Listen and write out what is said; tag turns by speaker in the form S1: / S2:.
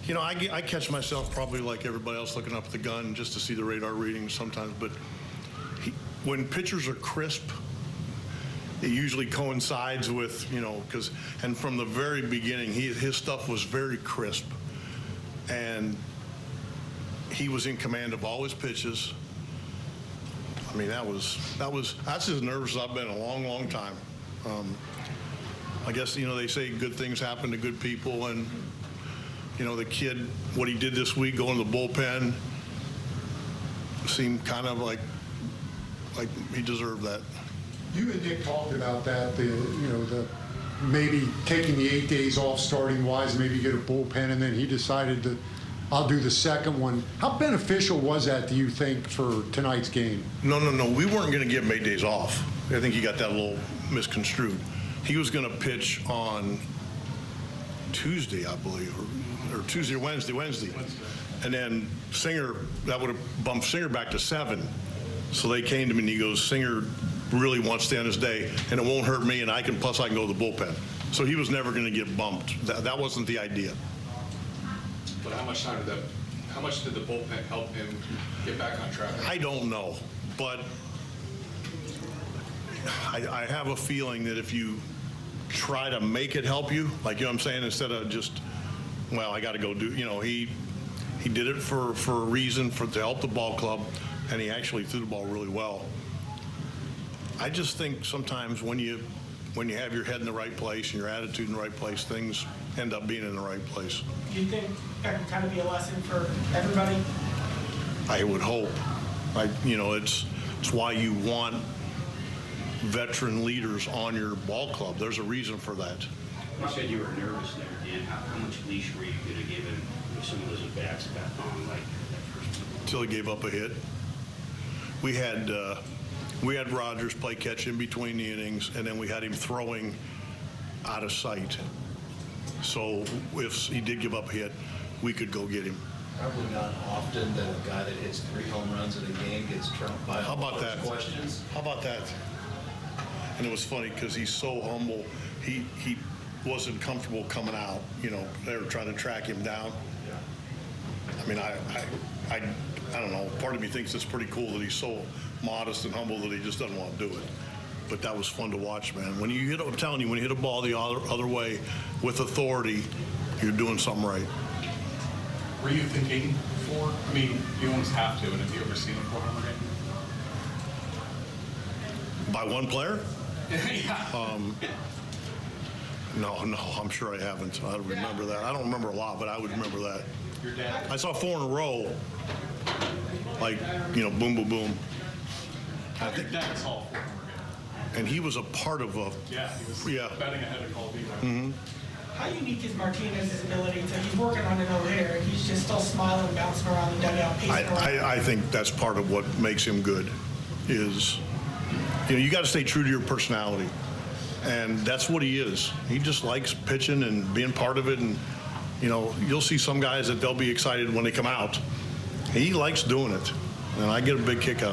S1: You know, I catch myself probably like everybody else looking up at the gun just to see the radar readings sometimes, but when pitchers are crisp, it usually coincides with, you know, and from the very beginning, his stuff was very crisp. And he was in command of all his pitches. I mean, that's as nervous as I've been in a long, long time. I guess, you know, they say good things happen to good people, and, you know, the kid, what he did this week, going to the bullpen, seemed kind of like he deserved that.
S2: You and Nick talked about that, the maybe taking the 8 days off starting wise, maybe get a bullpen, and then he decided that I'll do the second one. How beneficial was that, do you think, for tonight's game?
S1: No. We weren't going to give him 8 days off. I think you got that a little misconstrued. He was going to pitch on Tuesday, I believe, or Tuesday or Wednesday. And then Singer, that would have bumped Singer back to 7. So they came to me and he goes, Singer really wants to end his day, and it won't hurt me, and plus I can go to the bullpen. So he was never going to get bumped. That wasn't the idea.
S3: But how much did the bullpen help him get back on track?
S1: I don't know, but I have a feeling that if you try to make it help you, like, you know what I'm saying, instead of just, well, I got to go do, you know, he did it for a reason, to help the ball club, and he actually threw the ball really well. I just think sometimes when you have your head in the right place and your attitude in the right place, things end up being in the right place.
S4: Do you think that can kind of be a lesson for everybody?
S1: I would hope. You know, it's why you want veteran leaders on your ball club. There's a reason for that.
S5: You said you were nervous there, Dan. How much leash were you going to give him if some of those at-bats got on like that first one?
S1: Until he gave up a hit. We had Rogers play catch in between the innings, and then we had him throwing out of sight. So if he did give up a hit, we could go get him.
S6: Probably not often that a guy that hits 3 home runs in a game gets trumped by
S1: How about that?
S6: questions.
S1: How about that? And it was funny because he's so humble. He wasn't comfortable coming out. You know, they were trying to track him down. I mean, I don't know. Part of me thinks it's pretty cool that he's so modest and humble that he just doesn't want to do it. But that was fun to watch, man. When you I'm telling you, when you hit a ball the other way with authority, you're doing something right.
S3: Were you thinking before? I mean, you almost have to, and have you ever seen a 4-homer game?
S1: By one player?
S3: Yeah.
S1: No, I'm sure I haven't. I don't remember that. I don't remember a lot, but I would remember that.
S3: Your dad?
S1: I saw 4 in a row, like, you know, boom, boom, boom.
S3: Your dad saw a 4-homer game.
S1: And he was a part of a.
S3: Yeah, he was betting ahead of Call
S1: Mm-hmm.
S4: How unique is Martinez's ability he's working on a no-hitter, and he's just still smiling and bouncing around the dugout, pacing around?
S1: I think that's part of what makes him good is, you know, you got to stay true to your personality. And that's what he is. He just likes pitching and being part of it. And, you know, you'll see some guys that they'll be excited when they come out. He likes doing it. And I get a big kick out of it.